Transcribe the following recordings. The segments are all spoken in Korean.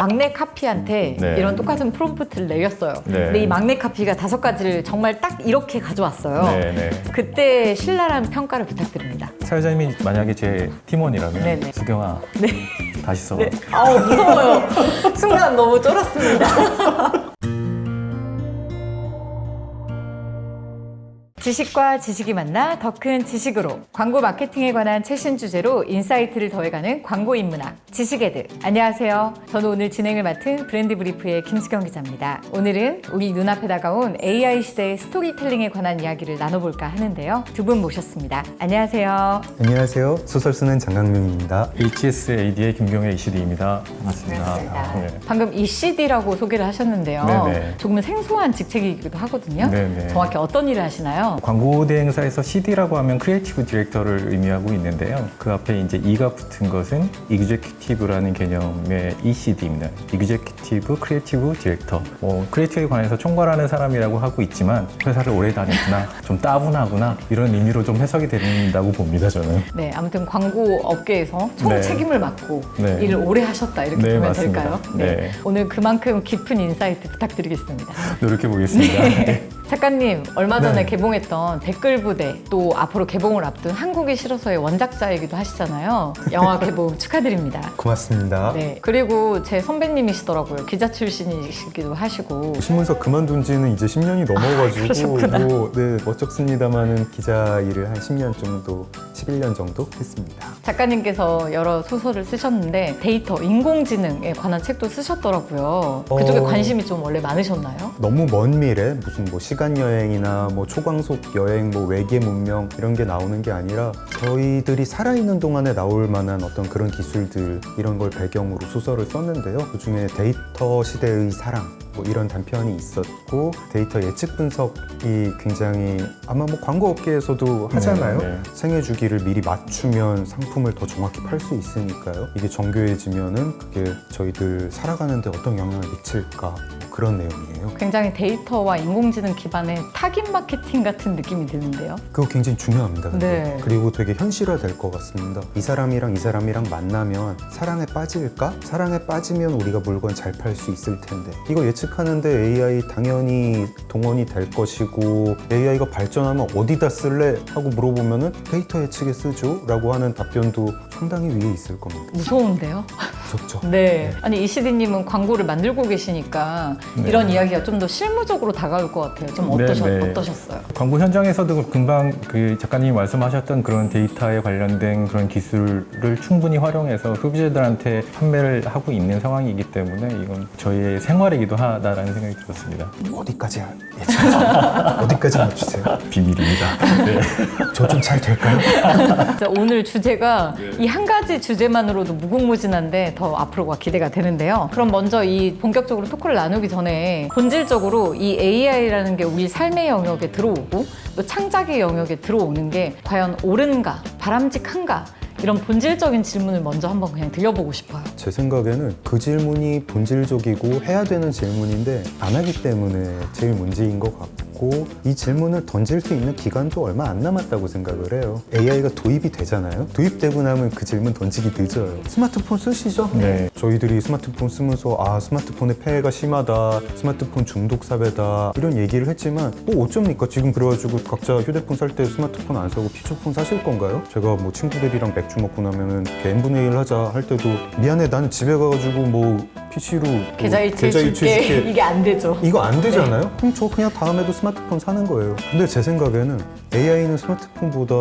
막내 카피한테 네. 이런 똑같은 프롬프트를 내렸어요. 네. 근데 이 막내 카피가 5가지를 정말 딱 이렇게 가져왔어요. 네네. 그때 신랄한 평가를 부탁드립니다. 사회자님이 만약에 제 팀원이라면 네네. 수경아 다시 써. 네. 아우 무서워요. 순간 너무 쫄았습니다. 지식과 지식이 만나 더 큰 지식으로 광고 마케팅에 관한 최신 주제로 인사이트를 더해가는 광고 인문학 지식애들. 안녕하세요. 저는 오늘 진행을 맡은 브랜드 브리프의 김수경 기자입니다. 오늘은 우리 눈앞에 다가온 AI 시대의 스토리텔링에 관한 이야기를 나눠볼까 하는데요. 두 분 모셨습니다. 안녕하세요. 안녕하세요. 소설 쓰는 장강명입니다. HSAD의 김경애 ECD입니다. 반갑습니다. 네. 방금 ECD라고 소개를 하셨는데요. 네네. 조금은 생소한 직책이기도 하거든요. 네네. 정확히 어떤 일을 하시나요? 광고 대행사에서 CD라고 하면 크리에이티브 디렉터를 의미하고 있는데요. 그 앞에 이제 E가 붙은 것은 Executive라는 개념의 ECD입니다. Executive Creative Director. 크리에이티브에 관해서 총괄하는 사람이라고 하고 있지만 회사를 오래 다녔구나, 좀 따분하구나 이런 의미로 좀 해석이 된다고 봅니다, 저는. 네, 아무튼 광고 업계에서 총 네. 책임을 맡고 네. 일을 오래 하셨다 이렇게 네, 보면 맞습니다. 될까요? 네. 오늘 그만큼 깊은 인사이트 부탁드리겠습니다. 노력해 보겠습니다. 네. 작가님, 얼마 전에 네. 개봉했던 댓글 부대, 또 앞으로 개봉을 앞둔 한국이 싫어서의 원작자이기도 하시잖아요. 영화 개봉 축하드립니다. 고맙습니다. 네, 그리고 제 선배님이시더라고요. 기자 출신이시기도 하시고. 신문사 그만둔 지는 이제 10년이 넘어가지고 그러셨구나. 네, 멋쩍습니다만은 기자 일을 한 10년 정도, 11년 정도 했습니다. 작가님께서 여러 소설을 쓰셨는데 데이터, 인공지능에 관한 책도 쓰셨더라고요. 그쪽에 관심이 좀 원래 많으셨나요? 너무 먼 미래, 무슨 뭐 시간 여행이나 뭐 초광속 여행, 뭐 외계 문명 이런 게 나오는 게 아니라 저희들이 살아있는 동안에 나올 만한 어떤 그런 기술들 이런 걸 배경으로 소설을 썼는데요. 그중에 데이터 시대의 사랑 뭐 이런 단편이 있었고 데이터 예측 분석이 굉장히 아마 뭐 광고 업계에서도 하잖아요. 네. 생애 주기를 미리 맞추면 상품을 더 정확히 팔 수 있으니까요. 이게 정교해지면은 그게 저희들 살아가는데 어떤 영향을 미칠까 뭐 그런 내용이에요. 굉장히 데이터와 인공지능 기반의 타깃 마케팅 같은 느낌이 드는데요. 그거 굉장히 중요합니다. 근데. 네. 그리고 되게 현실화 될 것 같습니다. 이 사람이랑 만나면 사랑에 빠질까? 사랑에 빠지면 우리가 물건 잘 팔 수 있을 텐데 이거 예측하는데 AI 당연히 동원이 될 것이고 AI가 발전하면 어디다 쓸래? 하고 물어보면은 데이터 예측에 쓰죠 라고 하는 답변도 상당히 위에 있을 겁니다. 무서운데요? 무섭죠? 네. 아니 이시디님은 광고를 만들고 계시니까 네. 이런 이야기가 좀 더 실무적으로 다가올 것 같아요. 좀 네, 네. 어떠셨어요? 광고 현장에서도 금방 그 작가님이 말씀하셨던 그런 데이터에 관련된 그런 기술을 충분히 활용해서 소비자들한테 판매를 하고 있는 상황이기 때문에 이건 저희의 생활이기도 하다라는 생각이 들었습니다. 어디까지 예측하세요? 어디까지 맞추세요? 비밀입니다. 네. 저 좀 잘 될까요? 진짜 오늘 주제가 이 한 가지 주제만으로도 무궁무진한데 더 앞으로가 기대가 되는데요. 그럼 먼저 이 본격적으로 토크를 나누기 전에 본질적으로 이 AI라는 게 우리 삶의 영역에 들어오고 또 창작의 영역에 들어오는 게 과연 옳은가, 바람직한가 이런 본질적인 질문을 먼저 한번 그냥 드려보고 싶어요. 제 생각에는 그 질문이 본질적이고 해야 되는 질문인데 안 하기 때문에 제일 문제인 것 같고 이 질문을 던질 수 있는 기간도 얼마 안 남았다고 생각을 해요. AI가 도입이 되잖아요. 도입되고 나면 그 질문 던지기 늦어요. 스마트폰 쓰시죠? 네. 저희들이 스마트폰 쓰면서 스마트폰의 폐해가 심하다, 스마트폰 중독 사례다 이런 얘기를 했지만 뭐 어쩝니까? 지금 그래가지고 각자 휴대폰 살 때 스마트폰 안 사고 피처폰 사실 건가요? 제가 뭐 친구들이랑 맥주 먹고 나면은 n분의 1 하자 할 때도 미안해 나는 집에 가가지고 뭐 PC로 계좌이체 줄게 이게 안 되죠. 이거 안 되잖아요? 그럼 저 그냥 다음에도 스마트폰 사는 거예요. 근데 제 생각에는 AI는 스마트폰보다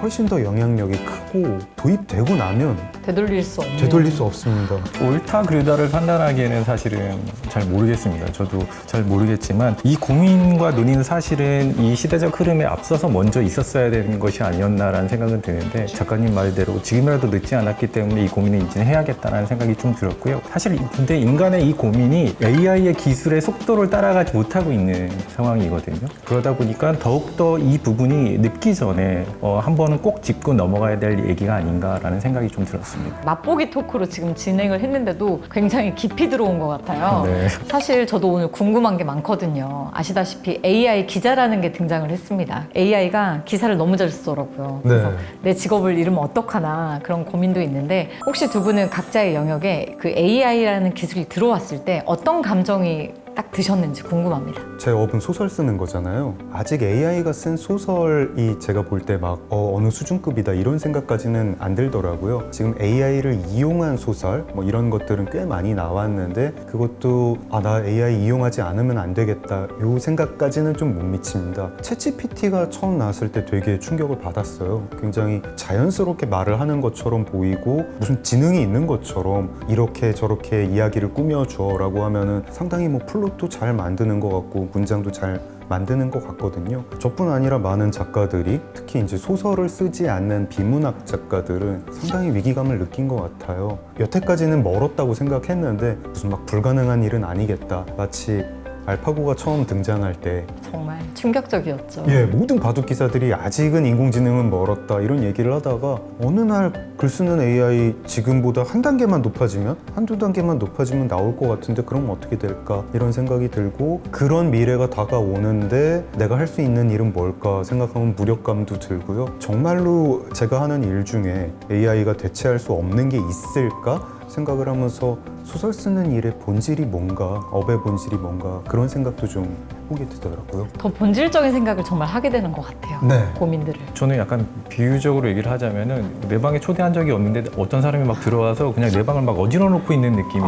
훨씬 더 영향력이 크고 도입되고 나면 되돌릴 수 없는. 되돌릴 수 없습니다. 옳다 그르다를 판단하기에는 사실은 잘 모르겠습니다. 저도 잘 모르겠지만 이 고민과 논의는 사실은 이 시대적 흐름에 앞서서 먼저 있었어야 되는 것이 아니었나라는 생각은 드는데 작가님 말대로 지금이라도 늦지 않았기 때문에 이 고민을 이제 해야겠다는 생각이 좀 들었고요. 사실 근데 인간의 이 고민이 AI의 기술의 속도를 따라가지 못하고 있는 상황이거든요. 그러다 보니까 더욱더 이 부분이 늦기 전에 한 번은 꼭 짚고 넘어가야 될 얘기가 아닌가라는 생각이 좀 들었습니다. 맛보기 토크로 지금 진행을 했는데도 굉장히 깊이 들어온 것 같아요. 네. 사실 저도 오늘 궁금한 게 많거든요. 아시다시피 AI 기자라는 게 등장을 했습니다. AI가 기사를 너무 잘 쓰더라고요. 그래서 내 직업을 잃으면 어떡하나 그런 고민도 있는데 혹시 두 분은 각자의 영역에 그 AI라는 기술 기술이 들어왔을 때 어떤 감정이 딱 드셨는지 궁금합니다. 제 업은 소설 쓰는 거잖아요. 아직 AI가 쓴 소설이 제가 볼 때 막 어느 수준급이다 이런 생각까지는 안 들더라고요. 지금 AI를 이용한 소설 뭐 이런 것들은 꽤 많이 나왔는데 그것도 나 AI 이용하지 않으면 안 되겠다 요 생각까지는 좀 못 미칩니다. 챗GPT가 처음 나왔을 때 되게 충격을 받았어요. 굉장히 자연스럽게 말을 하는 것처럼 보이고 무슨 지능이 있는 것처럼 이렇게 저렇게 이야기를 꾸며줘 라고 하면은 상당히 뭐 플롯도 잘 만드는 것 같고 문장도 잘 만드는 것 같거든요. 저뿐 아니라 많은 작가들이 특히 이제 소설을 쓰지 않는 비문학 작가들은 상당히 위기감을 느낀 것 같아요. 여태까지는 멀었다고 생각했는데 무슨 막 불가능한 일은 아니겠다. 마치 알파고가 처음 등장할 때 정말 충격적이었죠. 모든 바둑 기사들이 아직은 인공지능은 멀었다 이런 얘기를 하다가 어느 날 글 쓰는 AI 지금보다 한 단계만 높아지면 한두 단계만 높아지면 나올 것 같은데 그럼 어떻게 될까 이런 생각이 들고 그런 미래가 다가오는데 내가 할 수 있는 일은 뭘까 생각하면 무력감도 들고요. 정말로 제가 하는 일 중에 AI가 대체할 수 없는 게 있을까 생각을 하면서 소설 쓰는 일의 본질이 뭔가, 업의 본질이 뭔가 그런 생각도 좀 해보게 되더라고요. 더 본질적인 생각을 정말 하게 되는 것 같아요. 네. 고민들을. 저는 약간 비유적으로 얘기를 하자면은 내 방에 초대한 적이 없는데 어떤 사람이 막 들어와서 그냥 내 방을 막 어지러 놓고 있는 느낌이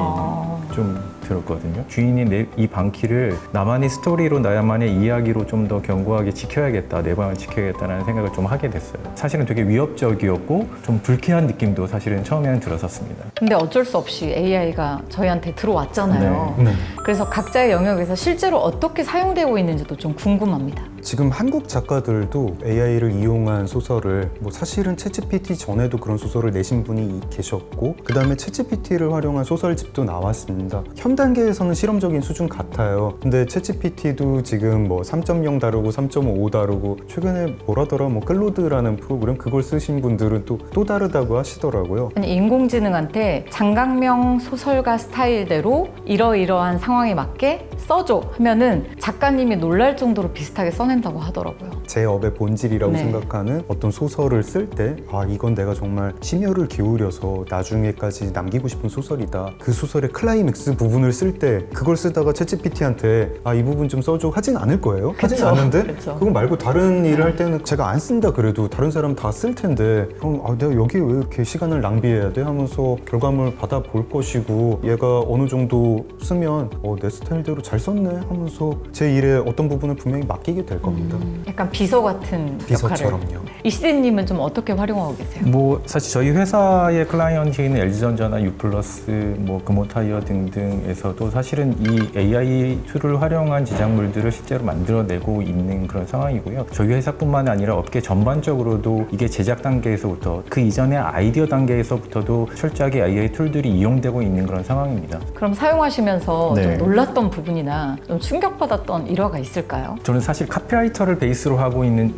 좀 들었거든요. 주인이 이 방키를 나만의 스토리로 나만의 이야기로 좀 더 견고하게 지켜야겠다, 내 방을 지켜야겠다는 생각을 좀 하게 됐어요. 사실은 되게 위협적이었고 좀 불쾌한 느낌도 사실은 처음에는 들었었습니다. 근데 어쩔 수 없이 AI가 저희한테 들어왔잖아요. 네. 그래서 각자의 영역에서 실제로 어떻게 사용되고 있는지도 좀 궁금합니다. 지금 한국 작가들도 AI를 이용한 소설을 사실은 챗GPT 전에도 그런 소설을 내신 분이 계셨고 그 다음에 챗GPT를 활용한 소설집도 나왔습니다. 현 단계에서는 실험적인 수준 같아요. 근데 챗GPT도 지금 3.0 다루고 3.5 다루고 최근에 뭐라더라 클로드라는 프로그램 그걸 쓰신 분들은 또 다르다고 하시더라고요. 아니, 인공지능한테 장강명 소설가 스타일대로 이러이러한 상황에 맞게 써줘 하면은 작가님이 놀랄 정도로 비슷하게 써낸다고 하더라고요. 제 업의 본질이라고 네. 생각하는 어떤 소설을 쓸 때 이건 내가 정말 심혈을 기울여서 나중에까지 남기고 싶은 소설이다. 그 소설의 클라이맥스 부분을 쓸 때 그걸 쓰다가 챗GPT한테 이 부분 좀 써줘 하진 않을 거예요. 하진 그쵸. 않은데 그쵸. 그거 말고 다른 일을 할 때는 제가 안 쓴다 그래도 다른 사람 다 쓸 텐데 그럼 내가 여기 왜 이렇게 시간을 낭비해야 돼 하면서 결과물 받아볼 것이고 얘가 어느 정도 쓰면 내 스타일대로 잘 썼네 하면서 제 일에 어떤 부분을 분명히 맡기게 될 겁니다. 약간 비서 같은 비서처럼요. 역할을. 이시대님은 좀 어떻게 활용하고 계세요? 사실 저희 회사의 클라이언트인 LG전자나 유플러스, 금호타이어 등등에서도 사실은 이 AI 툴을 활용한 제작물들을 실제로 만들어내고 있는 그런 상황이고요. 저희 회사뿐만 아니라 업계 전반적으로도 이게 제작 단계에서부터 그 이전의 아이디어 단계에서부터도 철저하게 AI 툴들이 이용되고 있는 그런 상황입니다. 그럼 사용하시면서 네. 좀 놀랐던 부분이나 좀 충격받았던 일화가 있을까요? 저는 사실 카피라이터를 베이스로 하고 있는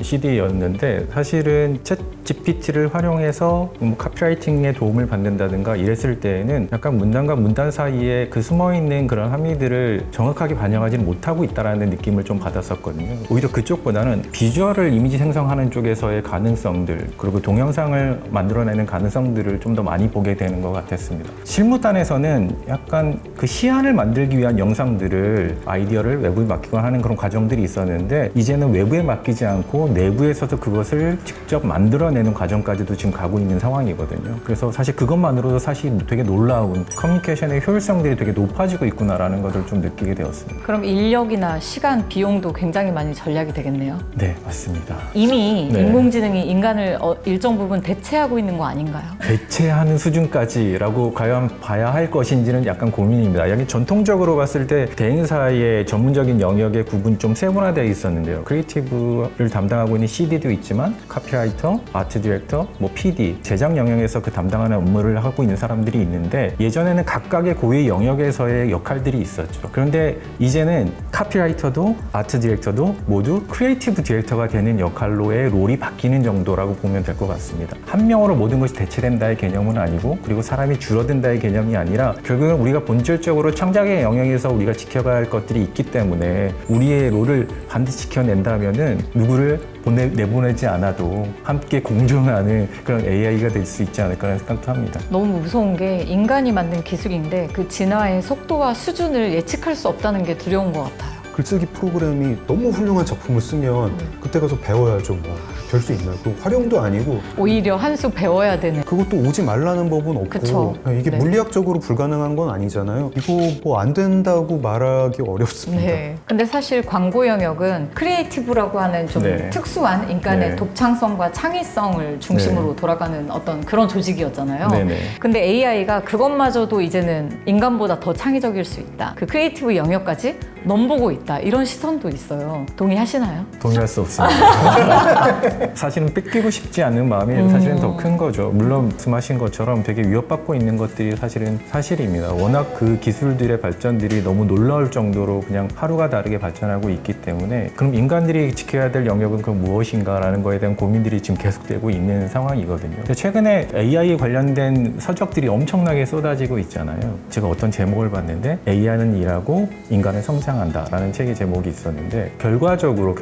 CD였는데 사실은 챗 GPT를 활용해서 카피라이팅에 도움을 받는다든가 이랬을 때에는 약간 문단과 문단 사이에 그 숨어있는 그런 함의들을 정확하게 반영하지 못하고 있다는 느낌을 좀 받았었거든요. 오히려 그쪽보다는 비주얼을 이미지 생성하는 쪽에서의 가능성들 그리고 동영상을 만들어내는 가능성들을 좀 더 많이 보게 되는 것 같았습니다. 실무단에서는 약간 그 시안을 만들기 위한 영상들을 아이디어를 외부에 맡기거나 하는 그런 과정들이 있었는데 이제는 외부에 맡기지 않고 내부에서도 그것을 직접 만들어내는 과정까지도 지금 가고 있는 상황이거든요. 그래서 사실 그것만으로도 사실 되게 놀라운 커뮤니케이션의 효율성들이 되게 높아지고 있구나라는 것을 좀 느끼게 되었습니다. 그럼 인력이나 시간, 비용도 굉장히 많이 절약이 되겠네요. 네, 맞습니다. 이미 네. 인공지능이 인간을 일정 부분 대체하고 있는 거 아닌가요? 대체하는 수준까지라고 과연 봐야 할 것인지는 약간 고민입니다. 여기 전통적으로 봤을 때 대행사의 전문적인 영역의 구분이 좀 세분화되어 있었는데요. 크리에이티브를 담당하고 있는 CD도 있지만 카피라이터, 아트 디렉터, PD, 제작 영역에서 그 담당하는 업무를 하고 있는 사람들이 있는데 예전에는 각각의 고유 영역에서의 역할들이 있었죠. 그런데 이제는 카피라이터도 아트 디렉터도 모두 크리에이티브 디렉터가 되는 역할로의 롤이 바뀌는 정도라고 보면 될 것 같습니다. 한 명으로 모든 것이 대체된다의 개념은 아니고 그리고 사람이 줄어든다의 개념이 아니라 결국은 우리가 본질적으로 창작의 영역에서 우리가 지켜가야 할 것들이 있기 때문에 우리의 롤을 반드시 지켜낸다면은 누구를 내보내지 않아도 함께 공존하는 그런 AI가 될 수 있지 않을까라는 생각도 합니다. 너무 무서운 게 인간이 만든 기술인데 그 진화의 속도와 수준을 예측할 수 없다는 게 두려운 것 같아요. 글쓰기 프로그램이 너무 훌륭한 작품을 쓰면 그때 가서 배워야죠. 뭐 될 수 있나요? 그 활용도 아니고 오히려 한 수 배워야 되는. 그것도 오지 말라는 법은 없고 그쵸. 이게 네. 물리학적으로 불가능한 건 아니잖아요. 이거 뭐 안 된다고 말하기 어렵습니다. 네. 근데 사실 광고 영역은 크리에이티브라고 하는 좀 네. 특수한 인간의 네. 독창성과 창의성을 중심으로 돌아가는 어떤 그런 조직이었잖아요. 네네. 근데 AI가 그것마저도 이제는 인간보다 더 창의적일 수 있다. 그 크리에이티브 영역까지 넘보고 있다. 이런 시선도 있어요. 동의하시나요? 동의할 수 없습니다. 사실은 뺏기고 싶지 않은 마음이 사실은 더 큰 거죠. 물론 말씀하신 것처럼 되게 위협받고 있는 것들이 사실은 사실입니다. 워낙 그 기술들의 발전들이 너무 놀라울 정도로 그냥 하루가 다르게 발전하고 있기 때문에 그럼 인간들이 지켜야 될 영역은 그럼 무엇인가라는 거에 대한 고민들이 지금 계속되고 있는 상황이거든요. 근데 최근에 AI 관련된 서적들이 엄청나게 쏟아지고 있잖아요. 제가 어떤 제목을 봤는데 AI는 일하고 인간은 성장한다라는 책의 제목이 있었는데 결론적으로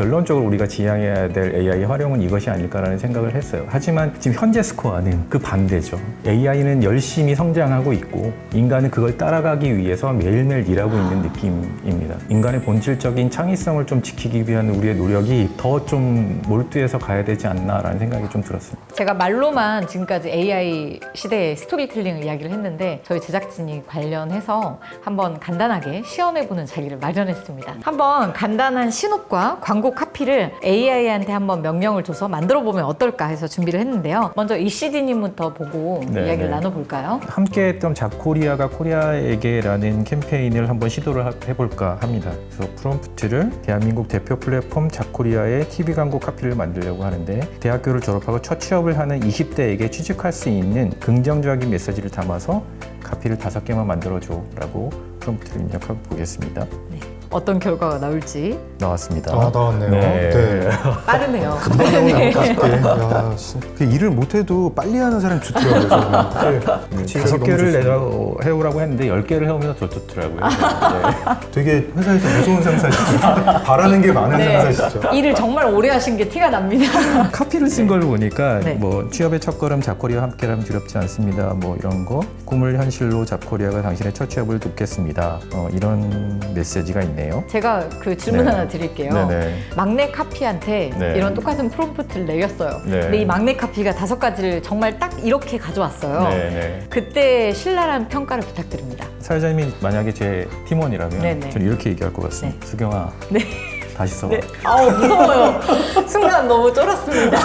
우리가 지향해야 될 AI 활용은 이것이 아닐까라는 생각을 했어요. 하지만 지금 현재 스코어는 그 반대죠. AI는 열심히 성장하고 있고 인간은 그걸 따라가기 위해서 매일매일 일하고 있는 느낌입니다. 인간의 본질적인 창의성을 좀 지키기 위한 우리의 노력이 더 좀 몰두해서 가야 되지 않나라는 생각이 좀 들었습니다. 제가 말로만 지금까지 AI 시대의 스토리텔링 이야기를 했는데 저희 제작진이 관련해서 한번 간단하게 시연해보는 자리를 마련했습니다. 한번 간단한 신호과 광고 카피를 AI한테 한번 명령을 줘서 만들어보면 어떨까 해서 준비를 했는데요. 먼저 이CD님부터 보고 네, 이야기를 네. 나눠볼까요? 함께 했던 잡코리아가 코리아에게라는 캠페인을 한번 시도를 해볼까 합니다. 그래서 프롬프트를 대한민국 대표 플랫폼 잡코리아의 TV 광고 카피를 만들려고 하는데 대학교를 졸업하고 첫 취업을 하는 20대에게 취직할 수 있는 긍정적인 메시지를 담아서 카피를 5개만 만들어줘 라고 프롬프트를 입력하고 보겠습니다. 어떤 결과가 나올지 나왔습니다. 나왔네요. 네. 빠르네요. 금방 나오네. 야, 그 일을 못해도 빨리 하는 사람이 좋더라고요. 저는. 네. 5개를 해오라고 했는데 10개를 해오면 더 좋더라고요. 네. 되게 회사에서 무서운 상사시죠. 바라는 게 많은 상사시죠. 일을 정말 오래 하신 게 티가 납니다. 카피를 쓴 걸 보니까 네. 뭐 취업의 첫걸음 잡코리아와 함께라면 두렵지 않습니다. 뭐 이런 거 꿈을 현실로 잡코리아가 당신의 첫 취업을 돕겠습니다. 이런 메시지가 있네요. 제가 그 질문 네. 하나 드릴게요. 네네. 막내 카피한테 네. 이런 똑같은 프롬프트를 내렸어요. 네. 근데 이 막내 카피가 5가지를 정말 딱 이렇게 가져왔어요. 네네. 그때 신랄한 평가를 부탁드립니다. 사회자님이 만약에 제 팀원이라면 네네. 저는 이렇게 얘기할 것 같습니다. 수경아, 네. 다시 써봐. 네. 아우 무서워요. 순간 너무 쫄았습니다.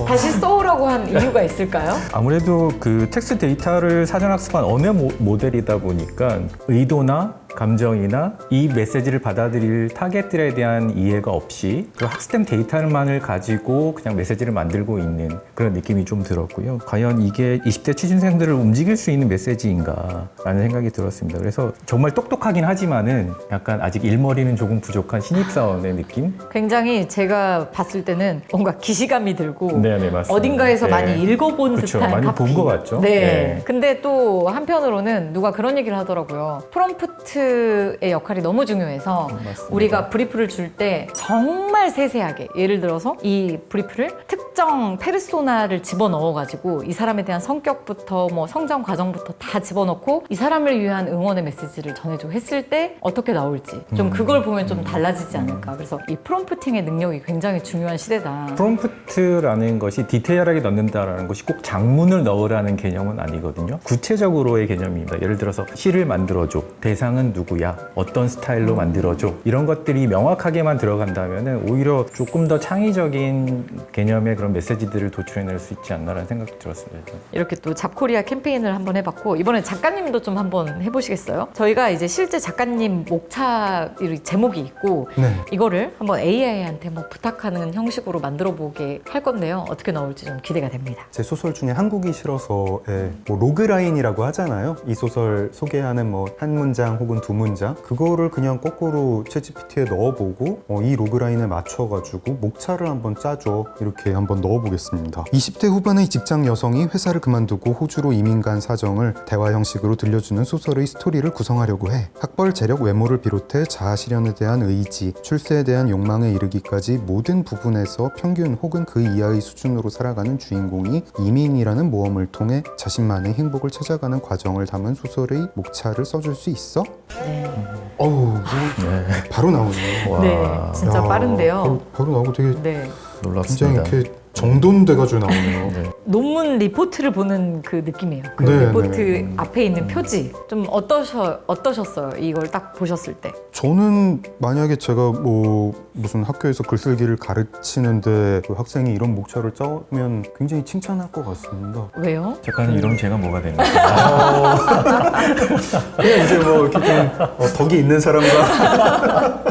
다시 써오라고 한 이유가 있을까요? 아무래도 그 텍스트 데이터를 사전학습한 언어 모델이다 보니까 의도나 감정이나 이 메시지를 받아들일 타겟들에 대한 이해가 없이 그 학습된 데이터만을 가지고 그냥 메시지를 만들고 있는 그런 느낌이 좀 들었고요. 과연 이게 20대 취준생들을 움직일 수 있는 메시지인가 라는 생각이 들었습니다. 그래서 정말 똑똑하긴 하지만은 약간 아직 일머리는 조금 부족한 신입사원의 느낌? 굉장히 제가 봤을 때는 뭔가 기시감이 들고 네네, 맞습니다. 어딘가에서 네. 많이 읽어본 그쵸, 듯한 많이 카피. 본 것 같죠? 네. 네. 근데 또 한편으로는 누가 그런 얘기를 하더라고요. 프롬프트의 역할이 너무 중요해서 맞습니다. 우리가 브리프를 줄 때 정말 세세하게 예를 들어서 이 브리프를 특정 페르소나를 집어넣어가지고 이 사람에 대한 성격부터 뭐 성장 과정부터 다 집어넣고 이 사람을 위한 응원의 메시지를 전해주고 했을 때 어떻게 나올지 좀 그걸 보면 좀 달라지지 않을까. 그래서 이 프롬프팅의 능력이 굉장히 중요한 시대다. 프롬프트라는 것이 디테일하게 넣는다라는 것이 꼭 장문을 넣으라는 개념은 아니거든요. 구체적으로의 개념입니다. 예를 들어서 시를 만들어줘. 대상은 누구야? 어떤 스타일로 만들어줘? 이런 것들이 명확하게만 들어간다면 오히려 조금 더 창의적인 개념의 그런 메시지들을 도출해낼 수 있지 않나라는 생각이 들었습니다. 이렇게 또 잡코리아 캠페인을 한번 해봤고 이번에 작가님도 좀 한번 해보시겠어요? 저희가 이제 실제 작가님 목차 제목이 있고 네. 이거를 한번 AI한테 뭐 부탁하는 형식으로 만들어 보게 할 건데요. 어떻게 나올지 좀 기대가 됩니다. 제 소설 중에 한국이 싫어서의 뭐 로그라인이라고 하잖아요. 이 소설 소개하는 뭐 한 문장 혹은 두 문장 그거를 그냥 거꾸로 챗GPT에 넣어보고 이 로그라인에 맞춰가지고 목차를 한번 짜줘 이렇게 한번 넣어보겠습니다. 20대 후반의 직장 여성이 회사를 그만두고 호주로 이민 간 사정을 대화 형식으로 들려주는 소설의 스토리를 구성하려고 해. 학벌, 재력, 외모를 비롯해 자아 실현에 대한 의지, 출세에 대한 욕망에 이르기까지 모든 부분에서 평균 혹은 그 이하의 수준으로 살아가는 주인공이 이민이라는 모험을 통해 자신만의 행복을 찾아가는 과정을 담은 소설의 목차를 써줄 수 있어? 네. 어우, 뭐 바로 나오네요. 와, 네, 진짜 야, 빠른데요. 바로 나오고 되게 네. 굉장히 놀랍습니다. 이렇게 정돈돼가지고 나오네요. 네. 논문 리포트를 보는 그 느낌이에요. 그 네, 리포트 네. 앞에 있는 표지. 좀 어떠셨어요? 이걸 딱 보셨을 때. 저는 만약에 제가 뭐 무슨 학교에서 글쓰기를 가르치는데 그 학생이 이런 목차를 짜면 굉장히 칭찬할 것 같습니다. 왜요? 작가는 이러면 제가 뭐가 됩니까? 그냥 이제 뭐 이렇게 좀 덕이 있는 사람과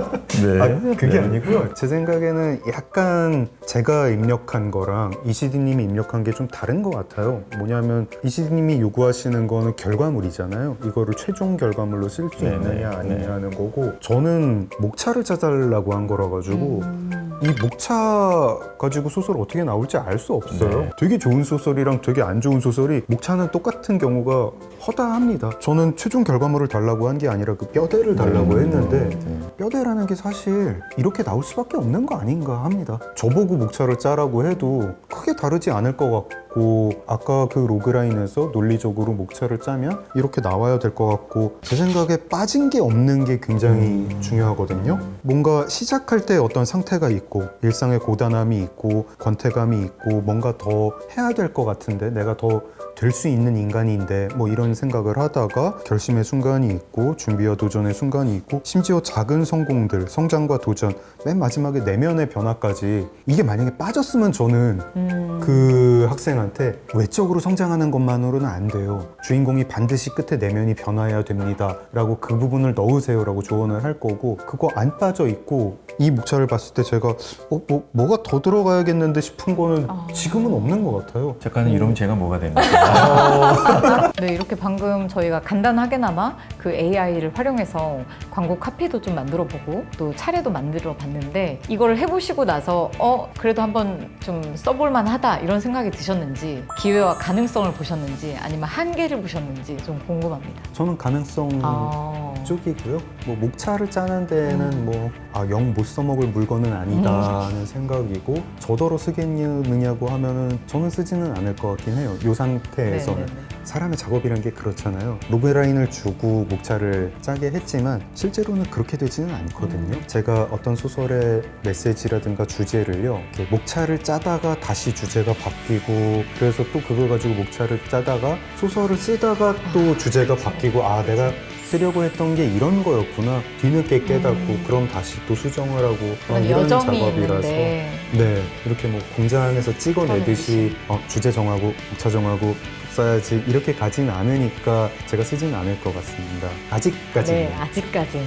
네. 그게 네. 아니고요. 제 생각에는 약간 제가 입력한 거랑 이시디님이 입력한 게 좀 다른 것 같아요. 뭐냐면 이시디님이 요구하시는 거는 결과물이잖아요. 이거를 최종 결과물로 쓸 수 네네. 있느냐 아니냐는 거고 저는 목차를 짜달라고 한 거라 가지고 이 목차 가지고 소설 어떻게 나올지 알 수 없어요. 네. 되게 좋은 소설이랑 되게 안 좋은 소설이 목차는 똑같은 경우가 허다합니다. 저는 최종 결과물을 달라고 한 게 아니라 그 뼈대를 달라고 했는데 네. 뼈대라는 게 사실 이렇게 나올 수밖에 없는 거 아닌가 합니다. 저보고 목차를 짜라고 해도 크게 다르지 않을 것 같고 아까 그 로그라인에서 논리적으로 목차를 짜면 이렇게 나와야 될 것 같고 제 생각에 빠진 게 없는 게 굉장히 중요하거든요. 뭔가 시작할 때 어떤 상태가 있고 일상의 고단함이 있고 권태감이 있고 뭔가 더 해야 될 것 같은데 내가 더 될 수 있는 인간인데 뭐 이런 생각을 하다가 결심의 순간이 있고 준비와 도전의 순간이 있고 심지어 작은 성공들, 성장과 도전, 맨 마지막에 내면의 변화까지 이게 만약에 빠졌으면 저는 그 학생한테 외적으로 성장하는 것만으로는 안 돼요. 주인공이 반드시 끝에 내면이 변화해야 됩니다. 라고 그 부분을 넣으세요. 라고 조언을 할 거고 그거 안 빠져 있고 이 목차를 봤을 때 제가 뭐가 더 들어가야겠는데 싶은 거는 지금은 없는 것 같아요. 작가는 이러면 제가 뭐가 됩니까? 네, 이렇게 방금 저희가 간단하게나마 그 AI를 활용해서 광고 카피도 좀 만들어 보고 또 차례도 만들어 봤는데 이걸 해보시고 나서 그래도 한번 좀 써볼만 하다 이런 생각이 드셨는지 기회와 가능성을 보셨는지 아니면 한계를 보셨는지 좀 궁금합니다. 저는 가능성 쪽이고요. 뭐 목차를 짜는 데는 영 못 써먹을 물건은 아니다는 생각이고 저더러 쓰겠느냐고 하면은 저는 쓰지는 않을 것 같긴 해요. 이 상태에서는. 네네네. 사람의 작업이란 게 그렇잖아요. 로그라인을 주고 목차를 짜게 했지만 실제로는 그렇게 되지는 않거든요. 제가 어떤 소설의 메시지라든가 주제를요 이렇게 목차를 짜다가 다시 주제가 바뀌고 그래서 또 그걸 가지고 목차를 짜다가 소설을 쓰다가 또 주제가 바뀌고 내가 쓰려고 했던 게 이런 거였구나 뒤늦게 깨닫고 그럼 다시 또 수정을 하고 이런 여정이 작업이라서 있는데. 네 이렇게 뭐 공장에서 찍어내듯이 주제 정하고 목차 정하고 써야지 이렇게 가진 않으니까 제가 쓰진 않을 것 같습니다. 아직까지는. 네, 아직까지는.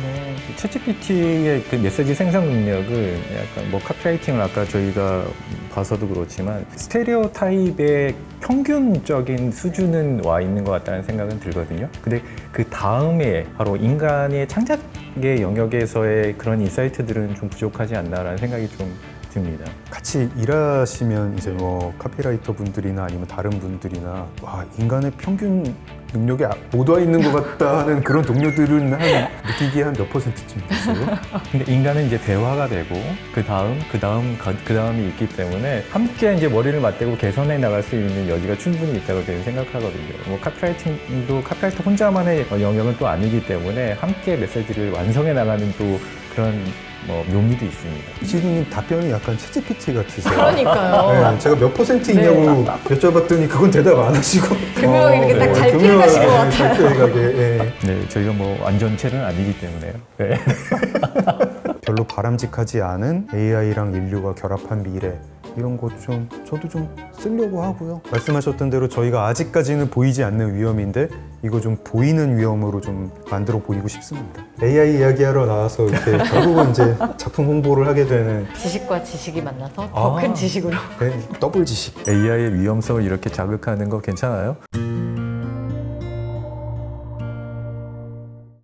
챗GPT의 그 메시지 생성 능력은 약간 뭐 카피라이팅을 아까 저희가 봐서도 그렇지만 스테레오 타입의 평균적인 수준은 와 있는 것 같다는 생각은 들거든요. 근데 그 다음에 바로 인간의 창작의 영역에서의 그런 인사이트들은 좀 부족하지 않나라는 생각이 좀 듭니다. 같이 일하시면 이제 뭐 카피라이터 분들이나 아니면 다른 분들이나 인간의 평균 능력이 못 와 있는 것 같다 하는 그런 동료들은 느끼기에 한 몇 %쯤 됐어요? 근데 인간은 이제 대화가 되고 그 다음이 있기 때문에 함께 이제 머리를 맞대고 개선해 나갈 수 있는 여지가 충분히 있다고 저는 생각하거든요. 뭐 카피라이터 혼자만의 영역은 또 아니기 때문에 함께 메시지를 완성해 나가는 또 그런 묘미도 있습니다. 이시디님 답변이 약간 챗GPT 같으세요. 그러니까요. 네, 제가 몇 % 있냐고 여쭤봤더니 그건 대답 안 하시고 금요일 이렇게 딱 잘 피해가신 것 같아요. 잘 피해가게. 네, 저희가 뭐 완전체는 아니기 때문에요. 네. 별로 바람직하지 않은 AI랑 인류가 결합한 미래 이런 것 좀 저도 좀 쓰려고 하고요. 말씀하셨던 대로 저희가 아직까지는 보이지 않는 위험인데 이거 좀 보이는 위험으로 좀 만들어 보이고 싶습니다. AI 이야기하러 나와서 이렇게 결국은 이제 작품 홍보를 하게 되는 지식과 지식이 만나서 더 큰 지식으로. 더블 지식. AI의 위험성을 이렇게 자극하는 거 괜찮아요?